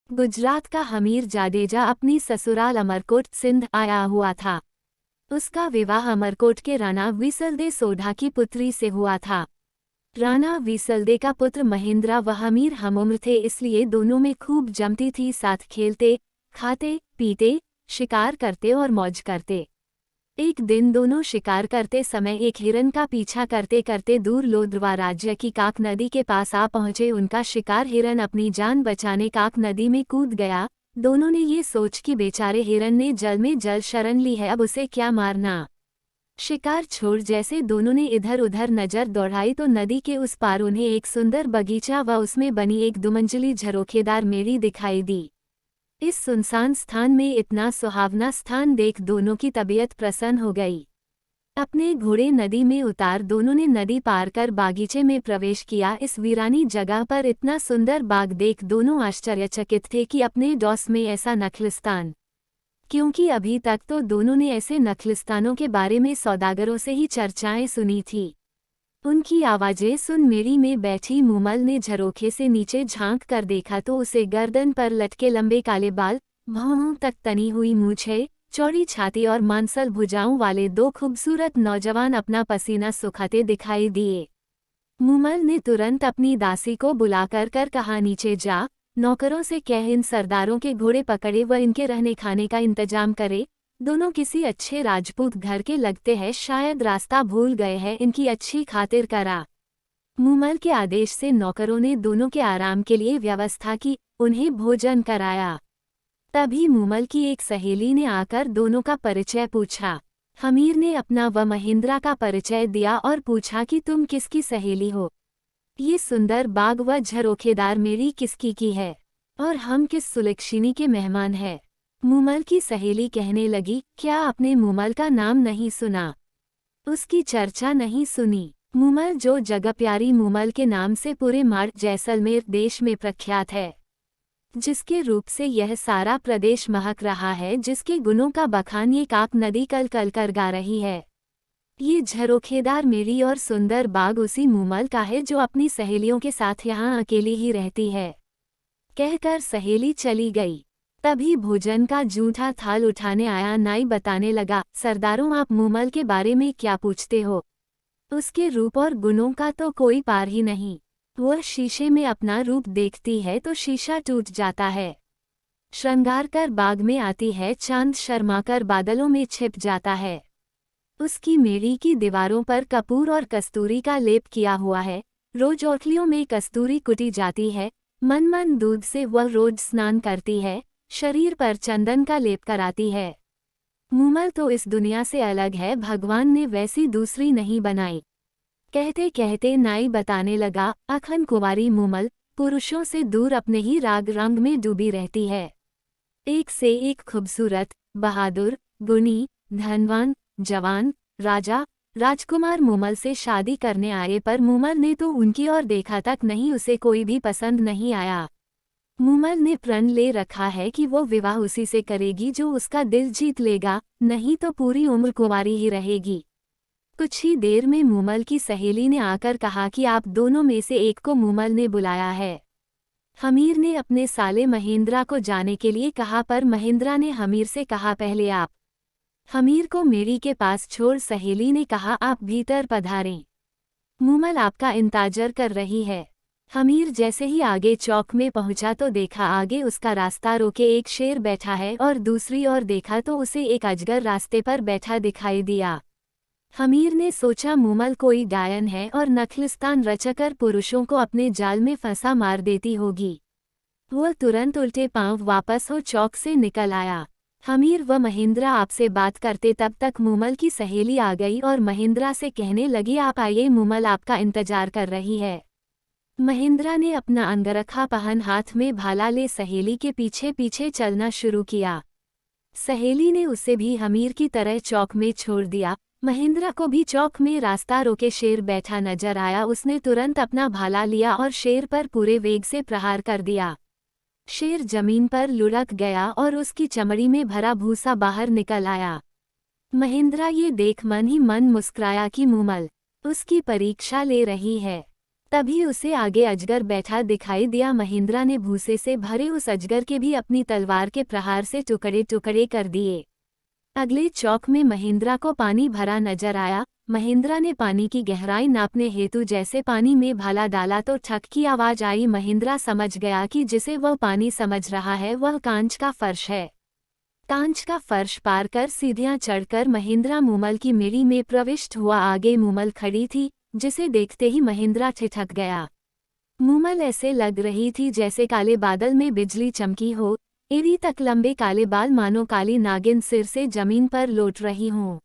गुजरात का हमीर जाडेजा अपनी ससुराल अमरकोट सिंध आया हुआ था। उसका विवाह अमरकोट के राणा विसलदे सोढ़ा की पुत्री से हुआ था। राणा विसलदे का पुत्र महेंद्रा व हमीर हमउम्र थे, इसलिए दोनों में खूब जमती थी। साथ खेलते, खाते, पीते, शिकार करते और मौज करते। एक दिन दोनों शिकार करते समय एक हिरन का पीछा करते करते दूर लोद्रवा राज्य की काक नदी के पास आ पहुंचे। उनका शिकार हिरन अपनी जान बचाने काक नदी में कूद गया। दोनों ने ये सोच कि बेचारे हिरन ने जल में जल शरण ली है, अब उसे क्या मारना। शिकार छोड़ जैसे दोनों ने इधर उधर नजर दौड़ाई तो नदी के उस पार उन्हें एक सुंदर बगीचा व उसमें बनी एक दुमंजिली झरोखेदार मेड़ी दिखाई दी। इस सुनसान स्थान में इतना सुहावना स्थान देख दोनों की तबीयत प्रसन्न हो गई। अपने घोड़े नदी में उतार दोनों ने नदी पार कर बागीचे में प्रवेश किया। इस वीरानी जगह पर इतना सुंदर बाग देख दोनों आश्चर्यचकित थे कि अपने डॉस में ऐसा नखलिस्तान, क्योंकि अभी तक तो दोनों ने ऐसे नखलिस्तानों के बारे में सौदागरों से ही चर्चाएं सुनी थी। उनकी आवाजें सुन मेड़ी में बैठी मूमल ने झरोखे से नीचे झांक कर देखा तो उसे गर्दन पर लटके लंबे काले बाल, भौहों तक तनी हुई मूछें, चौड़ी छाती और मांसल भुजाओं वाले दो खूबसूरत नौजवान अपना पसीना सुखाते दिखाई दिए। मूमल ने तुरंत अपनी दासी को बुलाकर कर कहा, नीचे जा, नौकरों से कह इन सरदारों के घोड़े पकड़े व इनके रहने खाने का इंतजाम करे। दोनों किसी अच्छे राजपूत घर के लगते हैं, शायद रास्ता भूल गए हैं, इनकी अच्छी खातिर करा। मूमल के आदेश से नौकरों ने दोनों के आराम के लिए व्यवस्था की, उन्हें भोजन कराया। तभी मूमल की एक सहेली ने आकर दोनों का परिचय पूछा। हमीर ने अपना व महेंद्रा का परिचय दिया और पूछा कि तुम किसकी सहेली हो, ये सुंदर बाग व झरोखेदार मेरी किसकी की है, और हम किस सुलक्षिनी के मेहमान हैं। मूमल की सहेली कहने लगी, क्या आपने मूमल का नाम नहीं सुना, उसकी चर्चा नहीं सुनी। मूमल जो जगप्यारी मूमल के नाम से पूरे माड़ जैसलमेर देश में प्रख्यात है, जिसके रूप से यह सारा प्रदेश महक रहा है, जिसके गुणों का बखान ये काक नदी कल कल कर गा रही है। ये झरोखेदार मेरी और सुंदर बाग उसी मूमल का है जो अपनी सहेलियों के साथ यहाँ अकेली ही रहती है। कहकर सहेली चली गई। तभी भोजन का जूठा थाल उठाने आया नाई बताने लगा, सरदारों आप मूमल के बारे में क्या पूछते हो, उसके रूप और गुणों का तो कोई पार ही नहीं। वह शीशे में अपना रूप देखती है तो शीशा टूट जाता है, श्रृंगार कर बाग में आती है, चांद शर्माकर बादलों में छिप जाता है। उसकी मेड़ी की दीवारों पर कपूर और कस्तूरी का लेप किया हुआ है, रोज ओखलियों में कस्तूरी कुटी जाती है, मन मन दूध से वह रोज स्नान करती है, शरीर पर चंदन का लेप कराती है। मूमल तो इस दुनिया से अलग है, भगवान ने वैसी दूसरी नहीं बनाई। कहते कहते नाई बताने लगा, अखन कुंवारी मूमल पुरुषों से दूर अपने ही राग रंग में डूबी रहती है। एक से एक खूबसूरत, बहादुर, गुणी, धनवान, जवान, राजा, राजकुमार मूमल से शादी करने आए, पर मूमल ने तो उनकी ओर देखा तक नहीं, उसे कोई भी पसंद नहीं आया। मूमल ने प्रण ले रखा है कि वो विवाह उसी से करेगी जो उसका दिल जीत लेगा, नहीं तो पूरी उम्र कुंवारी ही रहेगी। कुछ ही देर में मूमल की सहेली ने आकर कहा कि आप दोनों में से एक को मूमल ने बुलाया है। हमीर ने अपने साले महेंद्रा को जाने के लिए कहा, पर महेंद्रा ने हमीर से कहा, पहले आप हमीर को मेरी के पास छोड़। सहेली ने कहा, आप भीतर पधारें, मूमल आपका इंतजार कर रही है। हमीर जैसे ही आगे चौक में पहुंचा तो देखा आगे उसका रास्ता रोके एक शेर बैठा है, और दूसरी ओर देखा तो उसे एक अजगर रास्ते पर बैठा दिखाई दिया। हमीर ने सोचा मूमल कोई डायन है और नखलिस्तान रचकर पुरुषों को अपने जाल में फंसा मार देती होगी। वह तुरंत उल्टे पांव वापस हो चौक से निकल आया। हमीर व महेंद्रा आपसे बात करते तब तक मूमल की सहेली आ गई और महेंद्रा से कहने लगी, आप आइए, मूमल आपका इंतजार कर रही है। महेंद्रा ने अपना अंगरखा पहन हाथ में भाला ले सहेली के पीछे पीछे चलना शुरू किया। सहेली ने उसे भी हमीर की तरह चौक में छोड़ दिया। महेंद्रा को भी चौक में रास्ता रोके शेर बैठा नजर आया। उसने तुरंत अपना भाला लिया और शेर पर पूरे वेग से प्रहार कर दिया। शेर जमीन पर लुढ़क गया और उसकी चमड़ी में भरा भूसा बाहर निकल आया। महेंद्रा ये देख मन ही मन मुस्कुराया कि मूमल उसकी परीक्षा ले रही है। तभी उसे आगे अजगर बैठा दिखाई दिया। महेंद्र ने भूसे से भरे उस अजगर के भी अपनी तलवार के प्रहार से टुकड़े टुकड़े कर दिए। अगले चौक में महेंद्र को पानी भरा नजर आया। महेंद्र ने पानी की गहराई नापने हेतु जैसे पानी में भाला डाला तो ठक की आवाज आई। महेंद्र समझ गया कि जिसे वह पानी समझ रहा है वह कांच का फर्श है। कांच का फर्श पार कर सीढ़ियां चढ़कर महेंद्र मूमल की मिड़ी में प्रविष्ट हुआ। आगे मूमल खड़ी थी, जिसे देखते ही महेंद्र ठिठक गया। मूमल ऐसे लग रही थी जैसे काले बादल में बिजली चमकी हो। एड़ी तक लंबे काले बाल मानो काली नागिन सिर से जमीन पर लौट रही हों।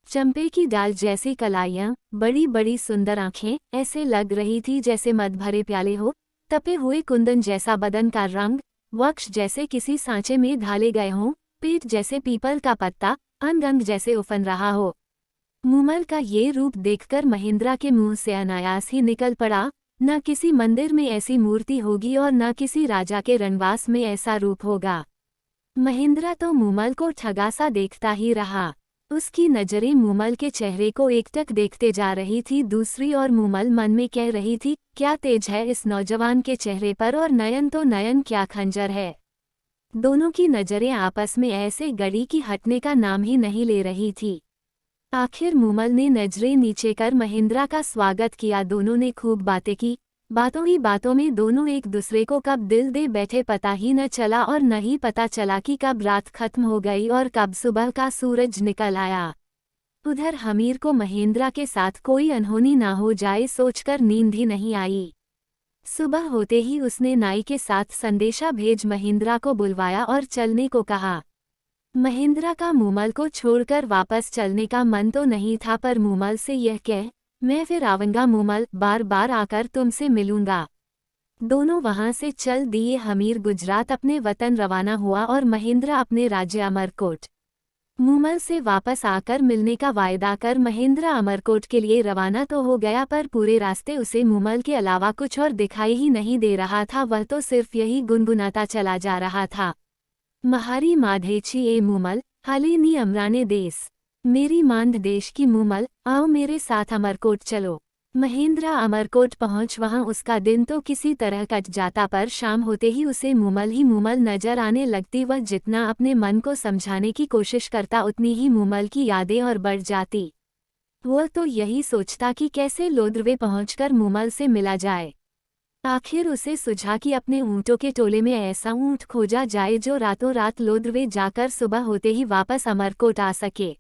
चंपे की डाल जैसी कलाइयां, बड़ी बड़ी सुंदर आंखें, ऐसे लग रही थी जैसे मद भरे प्याले हो। तपे हुए कुंदन जैसा बदन का रंग, वक्ष जैसे किसी सांचे में ढाले गए हों, पेट जैसे पीपल का पत्ता, अंग अंग जैसे उफन रहा हो। मूमल का ये रूप देखकर महेंद्र के मुंह से अनायास ही निकल पड़ा, न किसी मंदिर में ऐसी मूर्ति होगी और न किसी राजा के रणवास में ऐसा रूप होगा। महेंद्र तो मूमल को ठगा सा देखता ही रहा। उसकी नजरें मूमल के चेहरे को एकटक देखते जा रही थी, दूसरी और मूमल मन में कह रही थी, क्या तेज है इस नौजवान के चेहरे पर, और नयन तो नयन क्या खंजर है। दोनों की नजरें आपस में ऐसे गड़ी कि हटने का नाम ही नहीं ले रही थी। आखिर मूमल ने नजरें नीचे कर महेंद्र का स्वागत किया। दोनों ने खूब बातें की। बातों ही बातों में दोनों एक दूसरे को कब दिल दे बैठे पता ही न चला, और न ही पता चला कि कब रात खत्म हो गई और कब सुबह का सूरज निकल आया। उधर हमीर को महेंद्र के साथ कोई अनहोनी ना हो जाए सोचकर नींद ही नहीं आई। सुबह होते ही उसने नाई के साथ संदेशा भेज महेंद्र को बुलवाया और चलने को कहा। महेंद्र का मूमल को छोड़कर वापस चलने का मन तो नहीं था, पर मूमल से यह कह, मैं फिर आऊंगा मूमल, बार बार आकर तुमसे मिलूंगा। दोनों वहां से चल दिए। हमीर गुजरात अपने वतन रवाना हुआ और महेंद्र अपने राज्य अमरकोट। मूमल से वापस आकर मिलने का वायदा कर महेंद्र अमरकोट के लिए रवाना तो हो गया, पर पूरे रास्ते उसे मूमल के अलावा कुछ और दिखाई ही नहीं दे रहा था। वह तो सिर्फ यही गुनगुनाता चला जा रहा था, महारी माधेची ए मूमल, हालेनी अमराने देश, मेरी मांध देश की मूमल, आओ मेरे साथ अमरकोट चलो। महेंद्र अमरकोट पहुंच वहां उसका दिन तो किसी तरह कट जाता, पर शाम होते ही उसे मूमल ही मूमल नजर आने लगती। वह जितना अपने मन को समझाने की कोशिश करता उतनी ही मूमल की यादें और बढ़ जाती। वह तो यही सोचता कि कैसे लोद्रवे पहुंचकर मूमल से मिला जाए। आखिर उसे सुझा कि अपने ऊँटों के टोले में ऐसा ऊँट खोजा जाए जो रातों रात लोद्रवे जाकर सुबह होते ही वापस अमरकोट आ सके।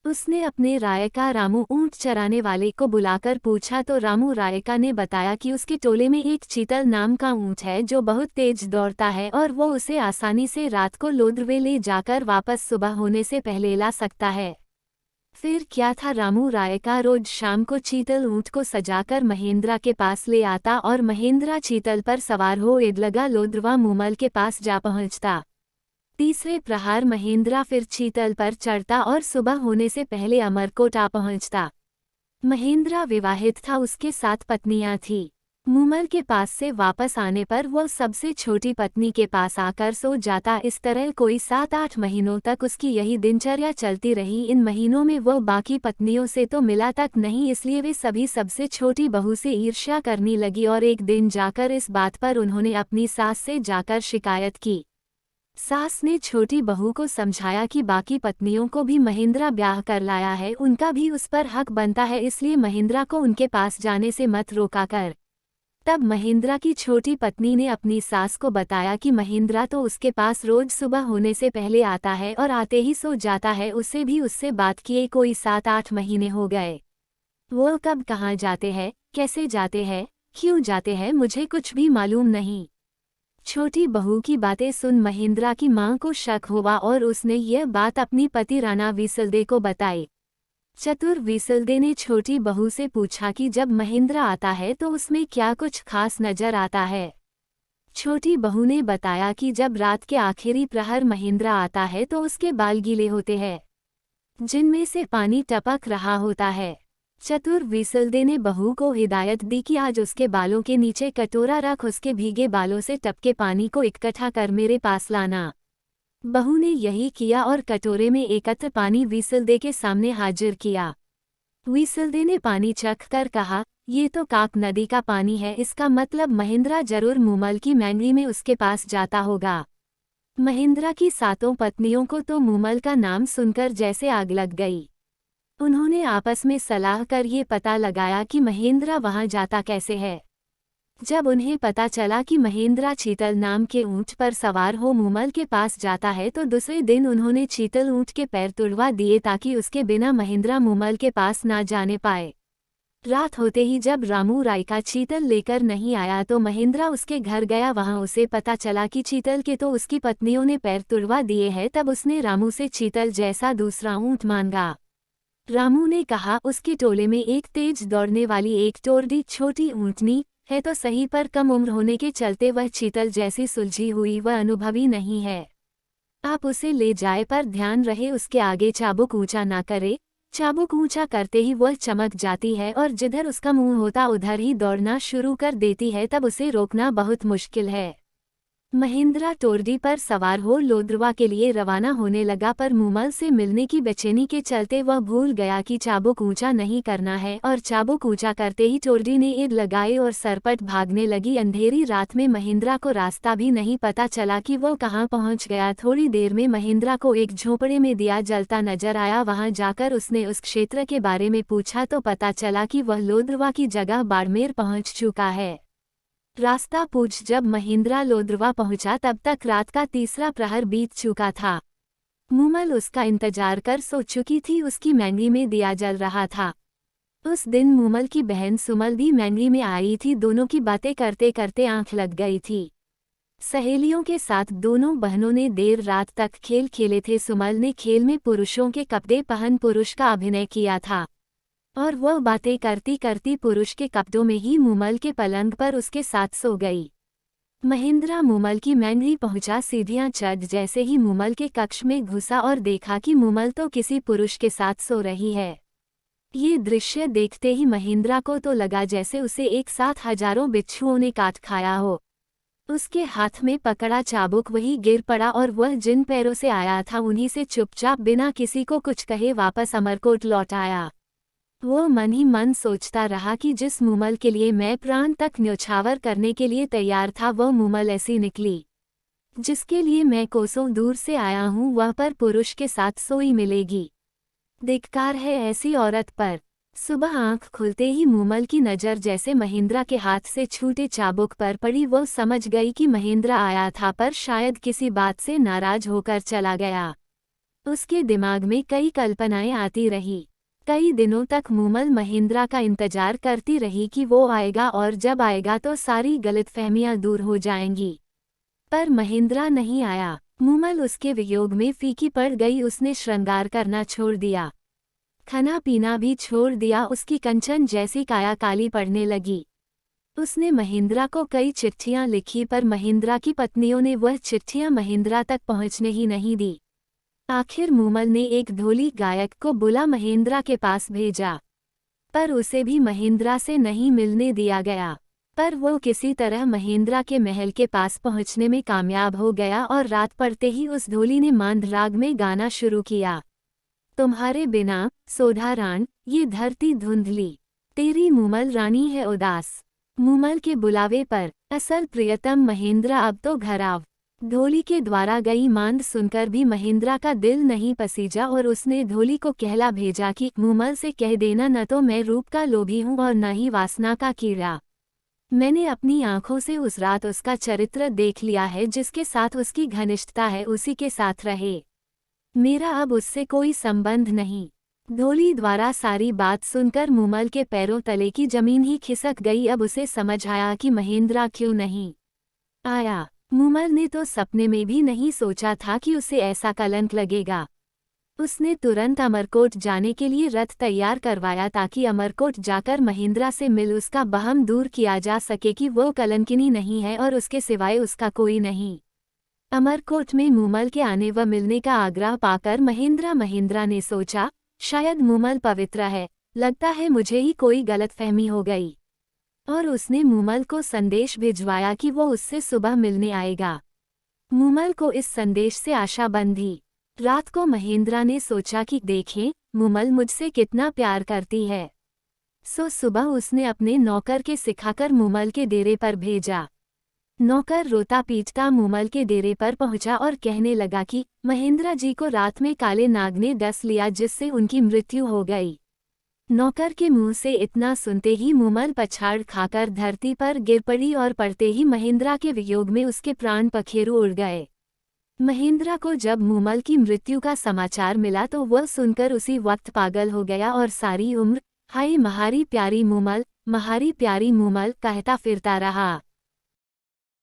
उसने अपने रायका रामू ऊँट चराने वाले को बुलाकर पूछा तो रामू रायका ने बताया कि उसके टोले में एक चीतल नाम का ऊँट है जो बहुत तेज दौड़ता है और वो उसे आसानी से रात को लोद्रवे ले जाकर वापस सुबह होने से पहले ला सकता है। फिर क्या था, रामू रायका रोज शाम को चीतल ऊँट को सजाकर महेंद्र के पास ले आता और महेंद्र चीतल पर सवार हो एडलगा लोद्रवा मूमल के पास जा पहुंचता। तीसरे प्रहार महेंद्र फिर चीतल पर चढ़ता और सुबह होने से पहले अमरकोट आ पहुंचता। महेंद्र विवाहित था, उसके 7 पत्नियां थीं। मूमल के पास से वापस आने पर वह सबसे छोटी पत्नी के पास आकर सो जाता। इस तरह कोई 7-8 महीनों तक उसकी यही दिनचर्या चलती रही। इन महीनों में वह बाकी पत्नियों से तो मिला तक नहीं, इसलिए वे सभी सबसे छोटी बहू से ईर्ष्या करने लगी और एक दिन जाकर इस बात पर उन्होंने अपनी सास से जाकर शिकायत की। सास ने छोटी बहू को समझाया कि बाकी पत्नियों को भी महेंद्र ब्याह कर लाया है, उनका भी उस पर हक बनता है, इसलिए महेंद्र को उनके पास जाने से मत रोका कर। तब महेंद्र की छोटी पत्नी ने अपनी सास को बताया कि महेंद्र तो उसके पास रोज सुबह होने से पहले आता है और आते ही सो जाता है। उसे भी उससे बात किए कोई 7-8 महीने हो गए। वो कब कहाँ जाते हैं, कैसे जाते हैं, क्यों जाते हैं, मुझे कुछ भी मालूम नहीं। छोटी बहू की बातें सुन महेंद्र की मां को शक हुआ और उसने यह बात अपनी पति राणा विसलदे को बताई। चतुर विसलदे ने छोटी बहू से पूछा कि जब महेंद्र आता है तो उसमें क्या कुछ खास नजर आता है। छोटी बहू ने बताया कि जब रात के आखिरी प्रहर महेंद्र आता है तो उसके बाल गीले होते हैं, जिनमें से पानी टपक रहा होता है। चतुर विसलदे ने बहू को हिदायत दी कि आज उसके बालों के नीचे कटोरा रख उसके भीगे बालों से टपके पानी को इकट्ठा कर मेरे पास लाना। बहू ने यही किया और कटोरे में एकत्र पानी विसलदे के सामने हाजिर किया। विसलदे ने पानी चख कर कहा, ये तो काक नदी का पानी है, इसका मतलब महेंद्रा जरूर मूमल की मैंगरी में उसके पास जाता होगा। महेंद्रा की 7 पत्नियों को तो मूमल का नाम सुनकर जैसे आग लग गई। उन्होंने आपस में सलाह कर ये पता लगाया कि महेंद्रा वहां जाता कैसे है। जब उन्हें पता चला कि महेंद्रा चीतल नाम के ऊंट पर सवार हो मूमल के पास जाता है तो दूसरे दिन उन्होंने चीतल ऊंट के पैर तुड़वा दिए ताकि उसके बिना महेंद्रा मूमल के पास ना जाने पाए। रात होते ही जब रामू रायका चीतल लेकर नहीं आया तो महेंद्रा उसके घर गया। वहां उसे पता चला कि चीतल के तो उसकी पत्नियों ने पैर तुड़वा दिए हैं। तब उसने रामू से चीतल जैसा दूसरा ऊंट मांगा। रामू ने कहा, उसके टोले में एक तेज दौड़ने वाली एक टोरडी छोटी ऊंटनी है तो सही, पर कम उम्र होने के चलते वह चीतल जैसी सुलझी हुई व अनुभवी नहीं है। आप उसे ले जाए, पर ध्यान रहे उसके आगे चाबुक ऊंचा ना करे। चाबुक ऊंचा करते ही वह चमक जाती है और जिधर उसका मुंह होता उधर ही दौड़ना शुरू कर देती है, तब उसे रोकना बहुत मुश्किल है। महेंद्रा टोरडी पर सवार हो लोद्रवा के लिए रवाना होने लगा, पर मूमल से मिलने की बेचैनी के चलते वह भूल गया कि चाबुक ऊंचा नहीं करना है और चाबुक ऊंचा करते ही टोरडी ने ईद लगाए और सरपट भागने लगी। अंधेरी रात में महेंद्रा को रास्ता भी नहीं पता चला कि वह कहाँ पहुंच गया। थोड़ी देर में महेंद्रा को एक झोंपड़े में दिया जलता नजर आया। वहां जाकर उसने उस क्षेत्र के बारे में पूछा तो पता चला कि वह लोद्रवा की जगह बाड़मेर पहुंच चुका है। रास्ता पूछ जब महेंद्रा लोद्रवा पहुंचा तब तक रात का तीसरा प्रहर बीत चुका था। मूमल उसका इंतजार कर सो चुकी थी। उसकी मैंगरी में दिया जल रहा था। उस दिन मूमल की बहन सुमल भी मैंगरी में आई थी। दोनों की बातें करते करते आंख लग गई थी। सहेलियों के साथ दोनों बहनों ने देर रात तक खेल खेले थे। सुमल ने खेल में पुरुषों के कपड़े पहन पुरुष का अभिनय किया था और वह बातें करती करती पुरुष के कपड़ों में ही मूमल के पलंग पर उसके साथ सो गई। महेंद्रा मूमल की मैंगरी पहुंचा। सीढ़ियां चढ़ जैसे ही मूमल के कक्ष में घुसा और देखा कि मूमल तो किसी पुरुष के साथ सो रही है। ये दृश्य देखते ही महेंद्रा को तो लगा जैसे उसे एक साथ हजारों बिच्छुओं ने काट खाया हो। उसके हाथ में पकड़ा चाबुक वही गिर पड़ा और वह जिन पैरों से आया था उन्हीं से चुपचाप बिना किसी को कुछ कहे वापस अमरकोट लौट आया। वो मन ही मन सोचता रहा कि जिस मूमल के लिए मैं प्राण तक न्यौछावर करने के लिए तैयार था वह मूमल ऐसी निकली। जिसके लिए मैं कोसों दूर से आया हूँ वह पर पुरुष के साथ सोई मिलेगी। धिक्कार है ऐसी औरत पर। सुबह आंख खुलते ही मूमल की नज़र जैसे महेंद्रा के हाथ से छूटे चाबुक पर पड़ी। वो समझ गई कि महेंद्रा आया था पर शायद किसी बात से नाराज होकर चला गया। उसके दिमाग में कई कल्पनाएं आती रही। कई दिनों तक मूमल महेंद्रा का इंतजार करती रही कि वो आएगा और जब आएगा तो सारी गलतफहमियां दूर हो जाएंगी। पर महेंद्रा नहीं आया। मूमल उसके वियोग में फीकी पड़ गई। उसने श्रृंगार करना छोड़ दिया, खाना पीना भी छोड़ दिया। उसकी कंचन जैसी काया काली पड़ने लगी। उसने महेंद्रा को कई चिट्ठियां लिखी पर महेंद्रा की पत्नियों ने वह चिट्ठियां महेंद्रा तक पहुंचने ही नहीं दी। आखिर मूमल ने एक ढोली गायक को बुला महेंद्रा के पास भेजा, पर उसे भी महेंद्रा से नहीं मिलने दिया गया। पर वो किसी तरह महेंद्रा के महल के पास पहुंचने में कामयाब हो गया और रात पड़ते ही उस ढोली ने मांद राग में गाना शुरू किया। तुम्हारे बिना सोधारान ये धरती धुंधली, तेरी मूमल रानी है उदास। मूमल के बुलावे पर असल प्रियतम महेंद्रा अब तो घर आव। ढोली के द्वारा गई मांद सुनकर भी महेंद्रा का दिल नहीं पसीजा और उसने ढोली को कहला भेजा कि मूमल से कह देना न तो मैं रूप का लोभी हूँ और न ही वासना का कीड़ा। मैंने अपनी आंखों से उस रात उसका चरित्र देख लिया है। जिसके साथ उसकी घनिष्ठता है उसी के साथ रहे। मेरा अब उससे कोई संबंध नहीं। ढोली द्वारा सारी बात सुनकर मूमल के पैरों तले की जमीन ही खिसक गई। अब उसे समझ आया कि महेंद्रा क्यों नहीं आया। मूमल ने तो सपने में भी नहीं सोचा था कि उसे ऐसा कलंक लगेगा। उसने तुरंत अमरकोट जाने के लिए रथ तैयार करवाया ताकि अमरकोट जाकर महेंद्रा से मिल उसका बहम दूर किया जा सके कि वो कलंकिनी नहीं है और उसके सिवाय उसका कोई नहीं। अमरकोट में मूमल के आने व मिलने का आग्रह पाकर महेंद्रा ने सोचा, शायद मूमल पवित्र है, लगता है मुझे ही कोई गलतफहमी हो गई। और उसने मूमल को संदेश भिजवाया कि वो उससे सुबह मिलने आएगा। मूमल को इस संदेश से आशा बंधी। रात को महेंद्रा ने सोचा कि देखें मुमल मुझसे कितना प्यार करती है। सो सुबह उसने अपने नौकर के सिखाकर मुमल के डेरे पर भेजा। नौकर रोता पीटता मुमल के डेरे पर पहुंचा और कहने लगा कि महेंद्र जी को रात में काले नाग ने डस लिया, जिससे उनकी मृत्यु हो गई। नौकर के मुंह से इतना सुनते ही मुमल पछाड़ खाकर धरती पर गिर पड़ी और पड़ते ही महेंद्र के वियोग में उसके प्राण पखेरु उड़ गए। महेंद्र को जब मुमल की मृत्यु का समाचार मिला तो वह सुनकर उसी वक्त पागल हो गया और सारी उम्र हाय महारी प्यारी मुमल, महारी प्यारी मुमल कहता फिरता रहा।